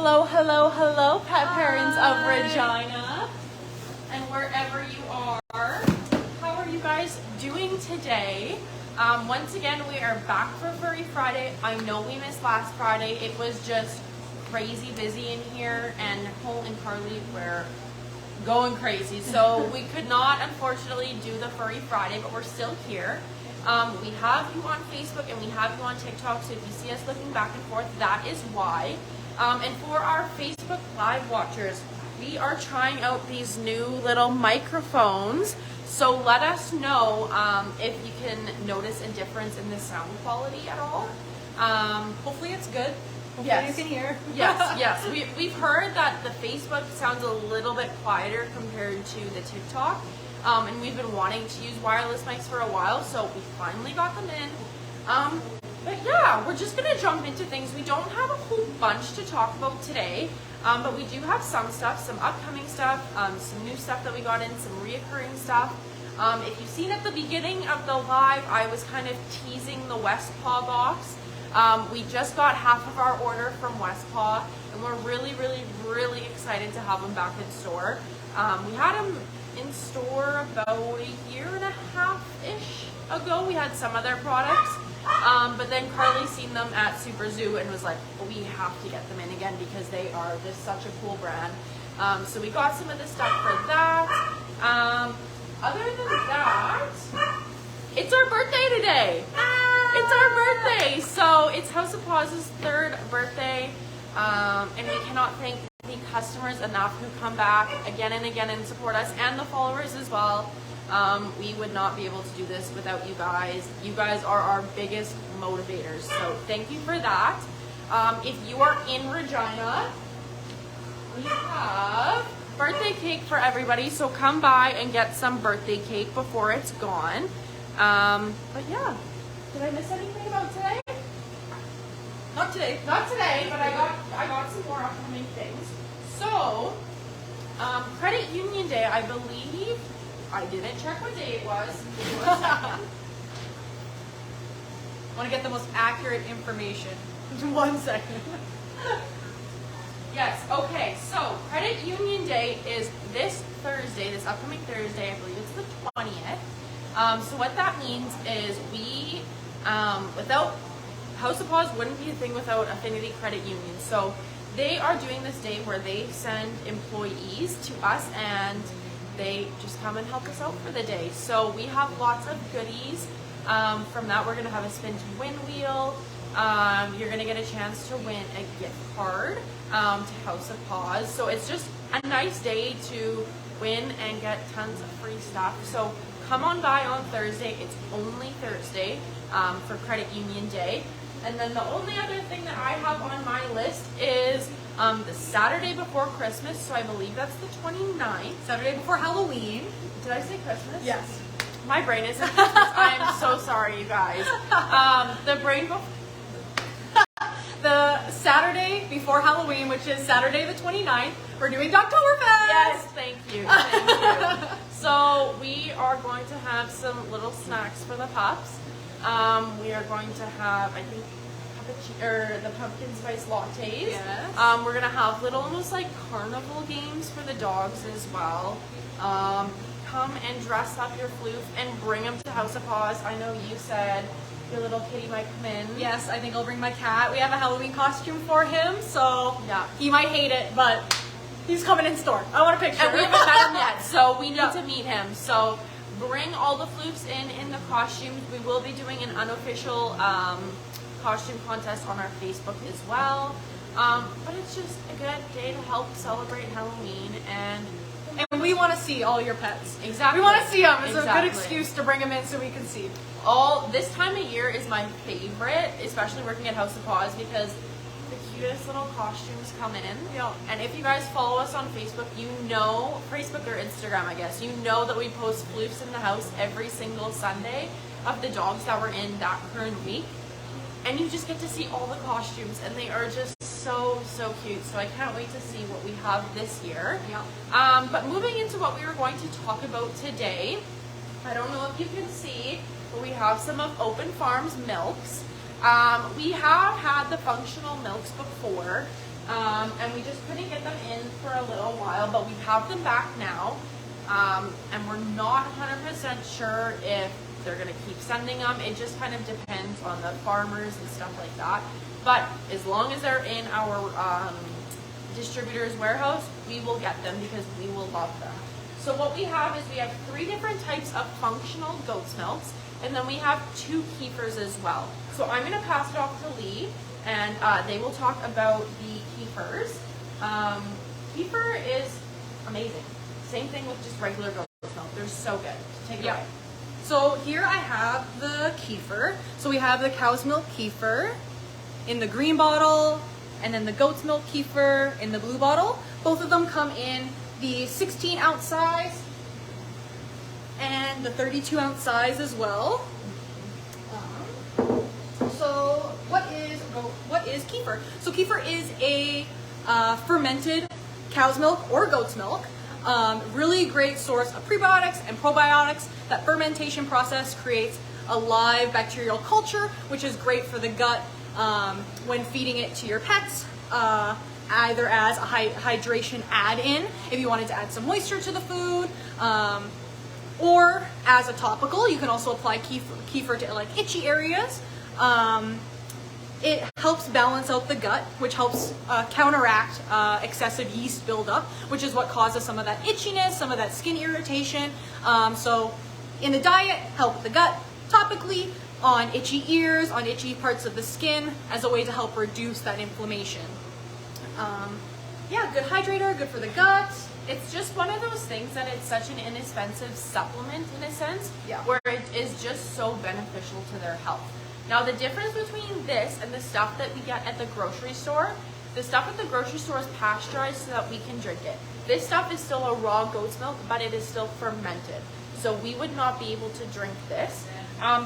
Hello, hello, hello, pet parents of Regina, and wherever you are. How are you guys doing today? Once again, we are back for Furry Friday. I know we missed last Friday. It was just crazy busy in here, and Nicole and Carly were going crazy. So we could not, unfortunately, do the Furry Friday, but we're still here. We have you on Facebook and we have you on TikTok, so if you see us looking back and forth, that is why. And for our Facebook Live watchers, we are trying out these new little microphones. So let us know if you can notice a difference in the sound quality at all. Hopefully it's good. Hopefully yes. you can hear. Yes. We've heard that the Facebook sounds a little bit quieter compared to the TikTok. And we've been wanting to use wireless mics for a while, so we finally got them in. But yeah, we're just gonna jump into things. We don't have a whole bunch to talk about today, but we do have some stuff, some upcoming stuff, some new stuff that we got in, some reoccurring stuff. If you've seen at the beginning of the live, I was kind of teasing the Westpaw box. We just got half of our order from Westpaw, and we're really, really, really excited to have them back in store. We had them in store about a year and a half-ish ago. We had some of their products, but then Carly seen them at Super Zoo and was like, we have to get them in again because they are just such a cool brand. So we got some of the stuff for that. Other than that, it's our birthday today. It's our birthday. So it's House of Paw's third birthday, and we cannot thank the customers enough who come back again and again and support us, and the followers as well. We would not be able to do this without you guys. You guys are our biggest motivators, so thank you for that. If you are in Regina, we have birthday cake for everybody, so come by and get some birthday cake before it's gone. But yeah, did I miss anything about today? Not today, but I got some more upcoming things. So, Credit Union Day, I believe, I didn't check what day it was. Give me 1 second. Want to get the most accurate information. 1 second. Yes, okay, so Credit Union Day is this Thursday, this upcoming Thursday, I believe it's the 20th. So what that means is we, without House of Paws wouldn't be a thing without Affinity Credit Union. So they are doing this day where they send employees to us and they just come and help us out for the day. So we have lots of goodies. From that, we're going to have a spin to win wheel. You're going to get a chance to win a gift card to House of Paws. So it's just a nice day to win and get tons of free stuff. So come on by on Thursday. It's only Thursday for Credit Union Day. And then the only other thing that I have on my list is the Saturday before Christmas, so I believe that's the 29th. Saturday before Halloween. Did I say Christmas? Yes. My brain isn't Christmas. I am so sorry, you guys. The Saturday before Halloween, which is Saturday the 29th, we're doing Dogtoberfest. Yes, thank you. Thank you. So we are going to have some little snacks for the pups. We are going to have, I think, the pumpkin spice lattes. Yes. We're gonna have little, almost like carnival games for the dogs as well. Come and dress up your floof and bring them to House of Paws. I know you said your little kitty might come in. Yes, I think I'll bring my cat. We have a Halloween costume for him, so yeah, he might hate it, but he's coming in store. I want a picture. And we haven't met him yet, so we need to meet him. So bring all the floofs in the costumes. We will be doing an unofficial costume contest on our Facebook as well. But it's just a good day to help celebrate Halloween, and we want to see all your pets. Exactly. We want to see them. It's exactly. a good excuse to bring them in so we can see. This time of year is my favorite, especially working at House of Paws, because the cutest little costumes come in. Yeah. And if you guys follow us on Facebook, you know, Facebook or Instagram, I guess, you know that we post floofs in the house every single Sunday of the dogs that were in that current week. And you just get to see all the costumes, and they are just so cute. So I can't wait to see what we have this year. Yeah. But moving into what we were going to talk about today, I don't know if you can see, but we have some of Open Farms milks. We have had the functional milks before, and we just couldn't get them in for a little while, but we have them back now. And we're not 100% sure if they're going to keep sending them. It just kind of depends on the farmers and stuff like that. But as long as they're in our distributor's warehouse, we will get them because we will love them. So what we have is we have 3 different types of functional goat's milks, and then we have 2 kefirs as well. So I'm going to pass it off to Lee, and they will talk about the kefirs. Kefir is amazing. Same thing with just regular goat's milk. They're so good. Take it away. So here I have the kefir. So we have the cow's milk kefir in the green bottle, and then the goat's milk kefir in the blue bottle. Both of them come in the 16-ounce size and the 32-ounce size as well. So what is kefir? So kefir is a fermented cow's milk or goat's milk. Really great source of prebiotics and probiotics. That fermentation process creates a live bacterial culture, which is great for the gut when feeding it to your pets, either as a hydration add-in, if you wanted to add some moisture to the food, or as a topical. You can also apply kefir to like itchy areas. It helps balance out the gut, which helps counteract excessive yeast buildup, which is what causes some of that itchiness, some of that skin irritation. So in the diet, help with the gut. Topically, on itchy ears, on itchy parts of the skin, as a way to help reduce that inflammation. Yeah, good hydrator, good for the gut. It's just one of those things that it's such an inexpensive supplement in a sense, Yeah. where it is just so beneficial to their health. Now the difference between this and the stuff that we get at the grocery store, the stuff at the grocery store is pasteurized so that we can drink it. This stuff is still a raw goat's milk, but it is still fermented. So we would not be able to drink this.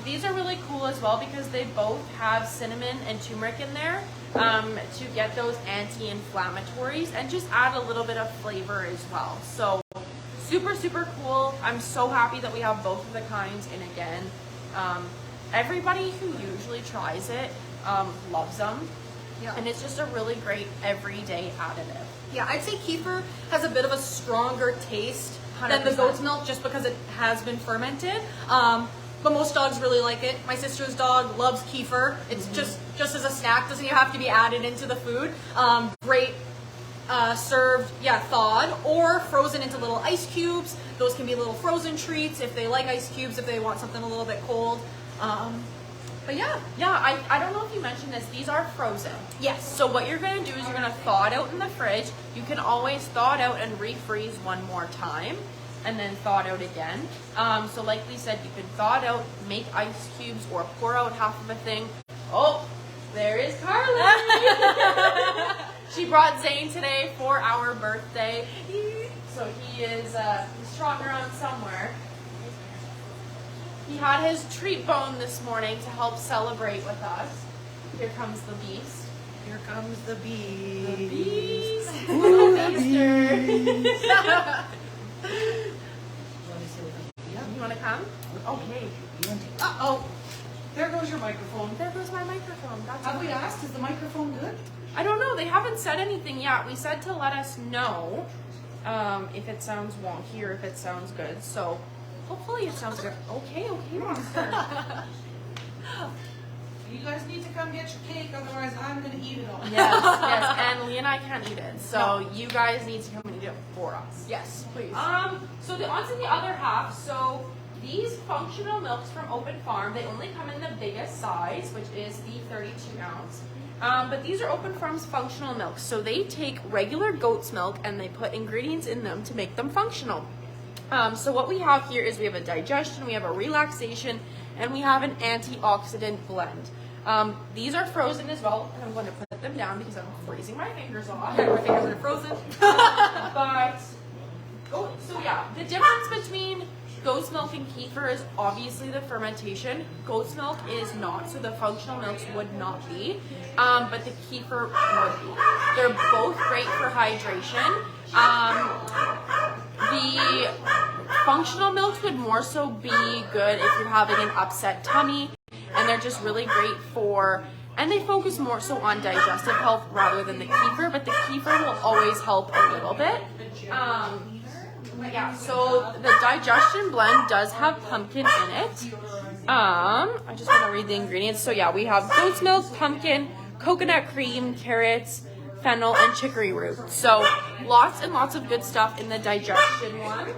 These are really cool as well because they both have cinnamon and turmeric in there to get those anti-inflammatories and just add a little bit of flavor as well. So super, super cool. I'm so happy that we have both of the kinds. And again, everybody who usually tries it loves them. Yeah. And it's just a really great everyday additive. Yeah, I'd say kefir has a bit of a stronger taste than the 100%. goat's milk just because it has been fermented. But most dogs really like it. My sister's dog loves kefir. It's just as a snack, doesn't even have to be added into the food. Great served, thawed or frozen into little ice cubes. Those can be little frozen treats if they like ice cubes, if they want something a little bit cold. But yeah. Yeah, I don't know if you mentioned this. These are frozen. Yes. So what you're going to do is you're going to thaw it out in the fridge. You can always thaw it out and refreeze one more time and then thaw it out again. So like we said, you can thaw it out, make ice cubes, or pour out half of a thing. Oh, there is Carly. She brought Zane today for our birthday. So he is he's trotting around somewhere. He had his treat bone this morning to help celebrate with us. Here comes the beast. Here comes the beast. The beast. Little beaster. You want to come? Okay. Uh-oh. There goes your microphone. There goes my microphone. That's Have we okay. asked, is the microphone good? I don't know. They haven't said anything yet. We said to let us know if it sounds wonky or if it sounds good. So hopefully it sounds good. Okay, monster. You guys need to come get your cake, otherwise I'm gonna eat it all. Yes. And Lee and I can't eat it. So you guys need to come and eat it for us. Yes, please. So on to the other half. So these functional milks from Open Farm, they only come in the biggest size, which is the 32 ounce. But these are Open Farm's functional milks. So they take regular goat's milk and they put ingredients in them to make them functional. So what we have here is we have a digestion, we have a relaxation, and we have an antioxidant blend. These are frozen as well, and I'm going to put them down because I'm freezing my fingers off. My fingers are frozen. But, so yeah, the difference between goat's milk and kefir is obviously the fermentation. Goat's milk is not, so the functional milks would not be, but the kefir would be. They're both great for hydration. The functional milks would more so be good if you're having an upset tummy, and they're just really great for and they focus more so on digestive health rather than the kefir, but the kefir will always help a little bit. But yeah, so the digestion blend does have pumpkin in it. I just want to read the ingredients. So yeah, we have goat's milk, pumpkin, coconut cream, carrots, fennel, and chicory root. So lots and lots of good stuff in the digestion one.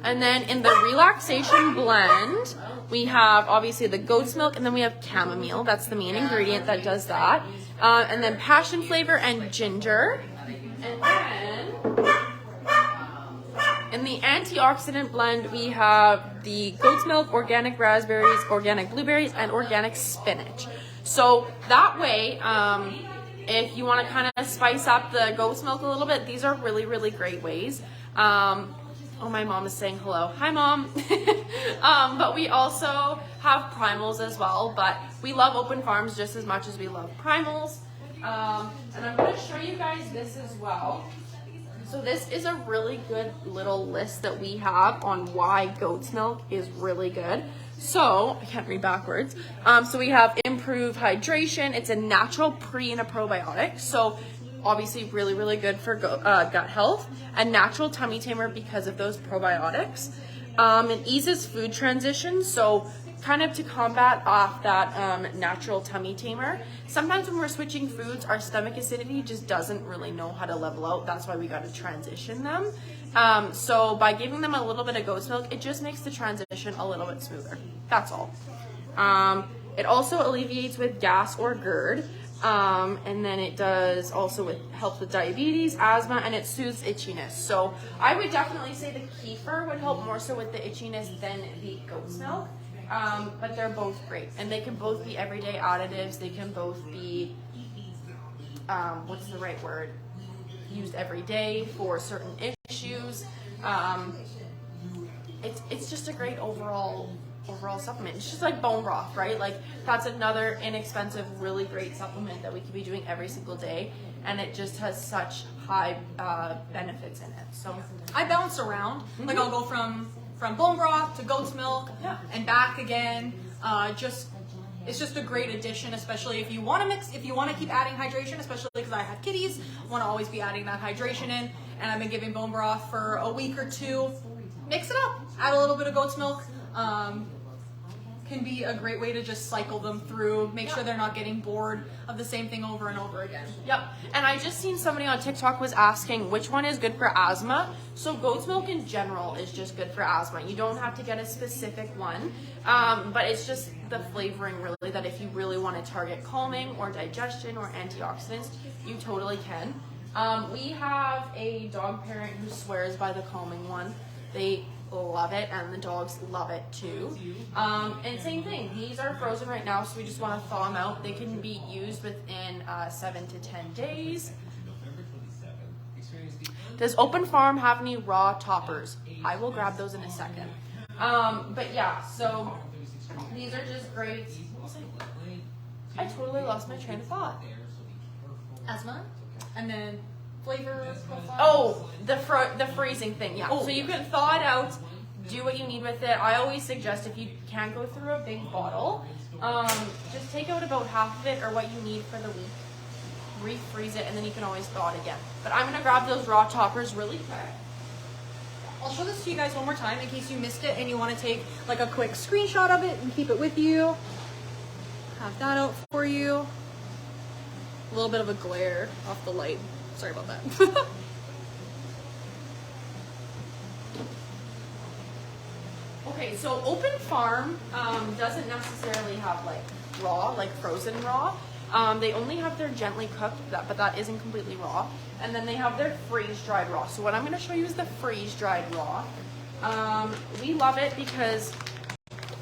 And then in the relaxation blend, we have obviously the goat's milk, and then we have chamomile. That's the main ingredient that does that. And then passion flavor and ginger. And then in the antioxidant blend, we have the goat's milk, organic raspberries, organic blueberries, and organic spinach. So that way, if you want to kind of spice up the goat's milk a little bit, these are really, really great ways. Oh, my mom is saying hello. Hi, Mom. But we also have primals as well, but we love Open Farms just as much as we love primals. And I'm going to show you guys this as well. So this is a really good little list that we have on why goat's milk is really good. So, I can't read backwards. So we have improved hydration. It's a natural pre and a probiotic. So obviously really, really good for gut health. A natural tummy tamer because of those probiotics. It eases food transition. So kind of to combat off that natural tummy tamer. Sometimes when we're switching foods, our stomach acidity just doesn't really know how to level out. That's why we got to transition them. So by giving them a little bit of goat's milk, it just makes the transition a little bit smoother. That's all. It also alleviates with gas or GERD. And then it does also helps with diabetes, asthma, and it soothes itchiness. So I would definitely say the kefir would help more so with the itchiness than the goat's milk. But they're both great, and they can both be everyday additives. They can both be, what's the right word? Used every day for certain issues. It's just a great overall supplement. It's just like bone broth, right? Like that's another inexpensive, really great supplement that we could be doing every single day, and it just has such high benefits in it. So I bounce around. Like I'll go from bone broth to goat's milk and back again. It's just a great addition, especially if you want to mix, if you want to keep adding hydration, especially because I have kitties, want to always be adding that hydration in. And I've been giving bone broth for a week or two. Mix it up, add a little bit of goat's milk. Can be a great way to just cycle them through, make sure they're not getting bored of the same thing over and over again. Yep, and I just seen somebody on TikTok was asking which one is good for asthma. So goat's milk in general is just good for asthma. You don't have to get a specific one, but it's just the flavoring really that if you really want to target calming or digestion or antioxidants, you totally can. We have a dog parent who swears by the calming one. They love it, and the dogs love it too. And same thing, these are frozen right now, so we just want to thaw them out. They can be used within 7 to 10 days. Does Open Farm have any raw toppers? I will grab those in a second. But yeah, so these are just great. I totally lost my train of thought. Asthma, and then flavor profile. Oh, the freezing thing, yeah. So you can thaw it out, do what you need with it. I always suggest if you can go through a big bottle, just take out about half of it or what you need for the week, refreeze it, and then you can always thaw it again. But I'm gonna grab those raw toppers really quick. I'll show this to you guys one more time in case you missed it and you want to take like a quick screenshot of it and keep it with you. Have that out for you. A little bit of a glare off the light. Sorry about that. Okay, so Open Farm doesn't necessarily have like raw, like frozen raw. They only have their gently cooked, but that isn't completely raw. And then they have their freeze-dried raw. So what I'm going to show you is the freeze-dried raw. We love it because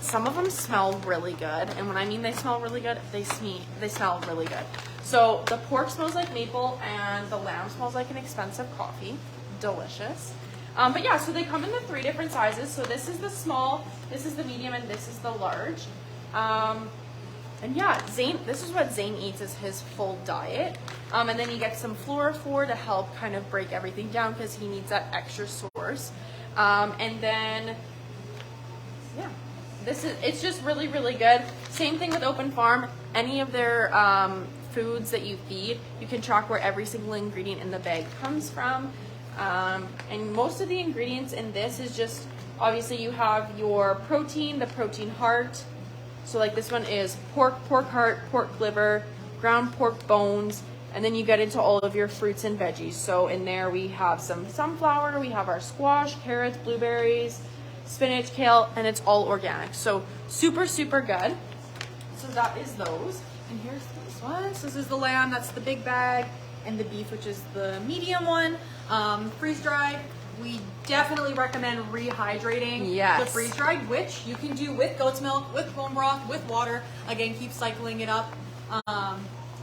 some of them smell really good. And when I mean they smell really good, they smell really good. So the pork smells like maple and the lamb smells like an expensive coffee. Delicious. But yeah, so they come in the 3 different sizes. So this is the small, this is the medium, and this is the large. And yeah, Zane, this is what Zane eats as his full diet. And then he gets some Fluorophore to help kind of break everything down because he needs that extra source. And then, yeah, it's just really, really good. Same thing with Open Farm. Any of their foods that you feed, you can track where every single ingredient in the bag comes from. And most of the ingredients in this is just, obviously you have your protein, the protein heart. So like this one is pork heart, pork liver, ground pork bones, and then you get into all of your fruits and veggies. So in there we have some sunflower, we have our squash, carrots, blueberries, spinach, kale, and it's all organic. So super, super good. So that is those. And here's this one. So this is the lamb, that's the big bag, and the beef, which is the medium one. Freeze dried. We definitely recommend rehydrating the freeze dried, which you can do with goat's milk, with bone broth, with water. Again, keep cycling it up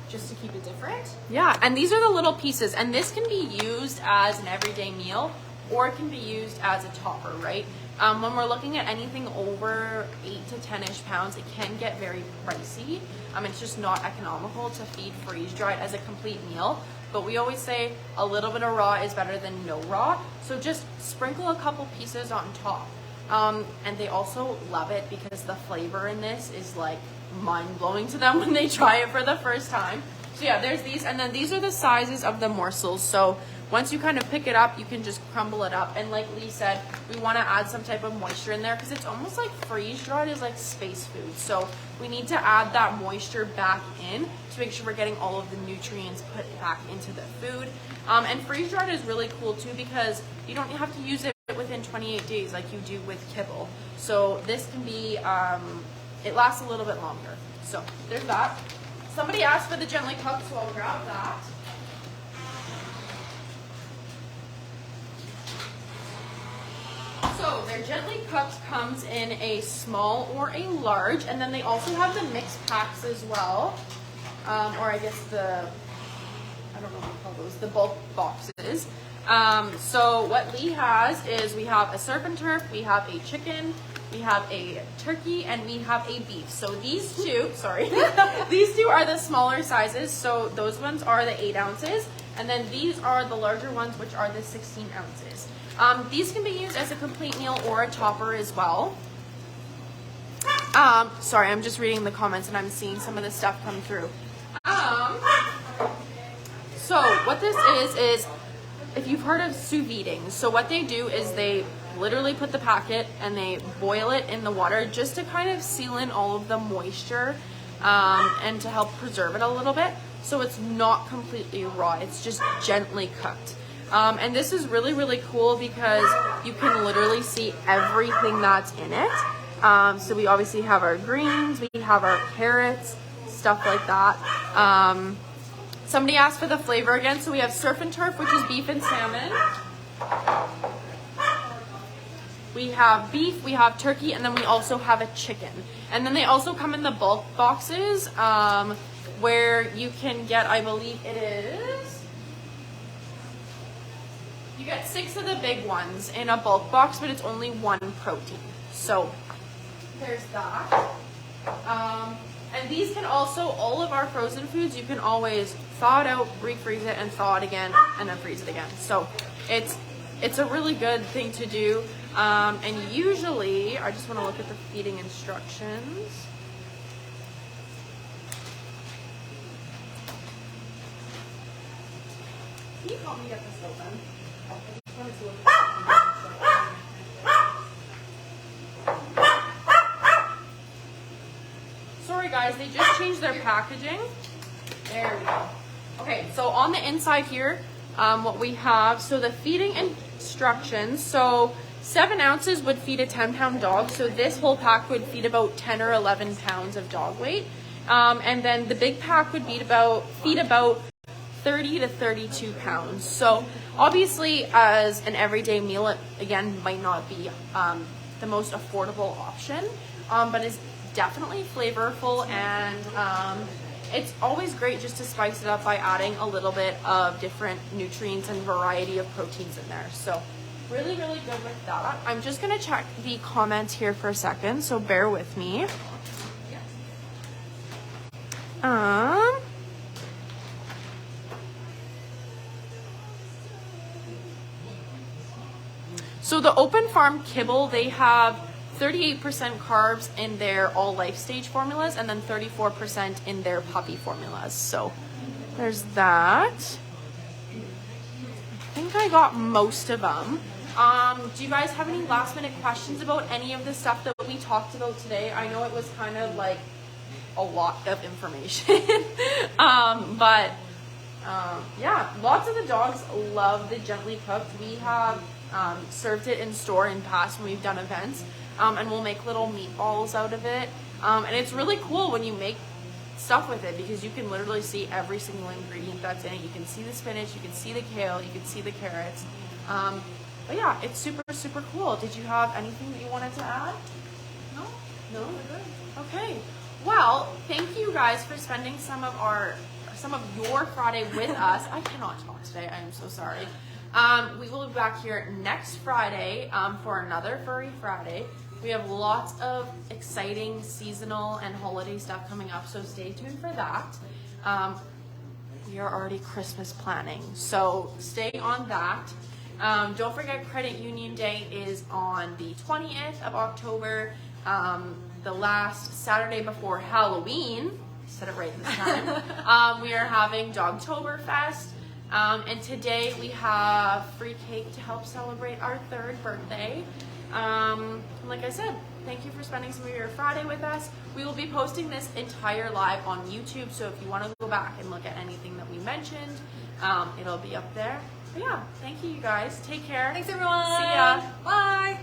just to keep it different. Yeah, and these are the little pieces, and this can be used as an everyday meal, or it can be used as a topper, right? When we're looking at anything over 8 to 10-ish pounds, it can get very pricey. It's just not economical to feed freeze dried as a complete meal. But we always say a little bit of raw is better than no raw. So just sprinkle a couple pieces on top. And they also love it because the flavor in this is like mind-blowing to them when they try it for the first time. So yeah, there's these, and then these are the sizes of the morsels. So once you kind of pick it up, you can just crumble it up. And like Lee said, we want to add some type of moisture in there because it's almost like freeze dried is like space food. So we need to add that moisture back in to make sure we're getting all of the nutrients put back into the food. And freeze dried is really cool too because you don't have to use it within 28 days like you do with kibble. So this can be, it lasts a little bit longer. So there's that. Somebody asked for the gently cooked, so I'll grab that. So their gently cooked comes in a small or a large, and then they also have the mixed packs as well. Or I guess I don't know what you call those, the bulk boxes. So what Lee has is we have a surf and turf, we have a chicken, we have a turkey, and we have a beef. So these two, these two are the smaller sizes. So those ones are the 8 ounces, and then these are the larger ones, which are the 16 ounces. These can be used as a complete meal or a topper as well. Sorry, I'm just reading the comments and I'm seeing some of the stuff come through. So what this is if you've heard of sous videing, so what they do is they literally put the packet and they boil it in the water just to kind of seal in all of the moisture and to help preserve it a little bit. So it's not completely raw, it's just gently cooked. And this is really, really cool because you can literally see everything that's in it. So we obviously have our greens, we have our carrots, stuff like that. Somebody asked for the flavor again, so we have surf and turf, which is beef and salmon. We have beef, we have turkey, and then we also have a chicken. And then they also come in the bulk boxes where you can get, I believe it is, you get 6 of the big ones in a bulk box, but it's only 1 protein. So there's that. And these can also, all of our frozen foods, you can always thaw it out, refreeze it, and thaw it again, and then freeze it again. So it's a really good thing to do. And usually, I just want to look at the feeding instructions. Can you help me get this open? I just wanted to look at the feeding instructions. Sorry guys, they just changed their packaging. There we go. Okay, so on the inside here, what we have, so the feeding instructions, so 7 ounces would feed a 10-pound dog, so this whole pack would feed about 10 or 11 pounds of dog weight. And then the big pack would feed about 30 to 32 pounds. So obviously as an everyday meal, it again might not be the most affordable option, but it's definitely flavorful, and it's always great just to spice it up by adding a little bit of different nutrients and variety of proteins in there. So really, really good with that. I'm just gonna check the comments here for a second, so bear with me. So the Open Farm kibble, they have 38% carbs in their all life stage formulas, and then 34% in their puppy formulas. So there's that. I think I got most of them. Do you guys have any last minute questions about any of the stuff that we talked about today? I know it was kind of like a lot of information. Yeah, lots of the dogs love the gently cooked. We have served it in store in past when we've done events, and we'll make little meatballs out of it. And it's really cool when you make stuff with it because you can literally see every single ingredient that's in it. You can see the spinach, you can see the kale, you can see the carrots. But yeah, it's super, super cool. Did you have anything that you wanted to add? No? No? We're good. Okay. Well, thank you guys for spending some of your Friday with us. I cannot talk today. I am so sorry. We will be back here next Friday for another Furry Friday. We have lots of exciting seasonal and holiday stuff coming up, so stay tuned for that. We are already Christmas planning, so stay on that. Don't forget Credit Union Day is on the 20th of October, the last Saturday before Halloween. Said it right this time. We are having Dogtoberfest, and today we have free cake to help celebrate our 3rd birthday. Like I said, thank you for spending some of your Friday with us. We will be posting this entire live on YouTube, so if you want to go back and look at anything that we mentioned, it'll be up there. But yeah, thank you guys. Take care. Thanks everyone. See ya. Bye.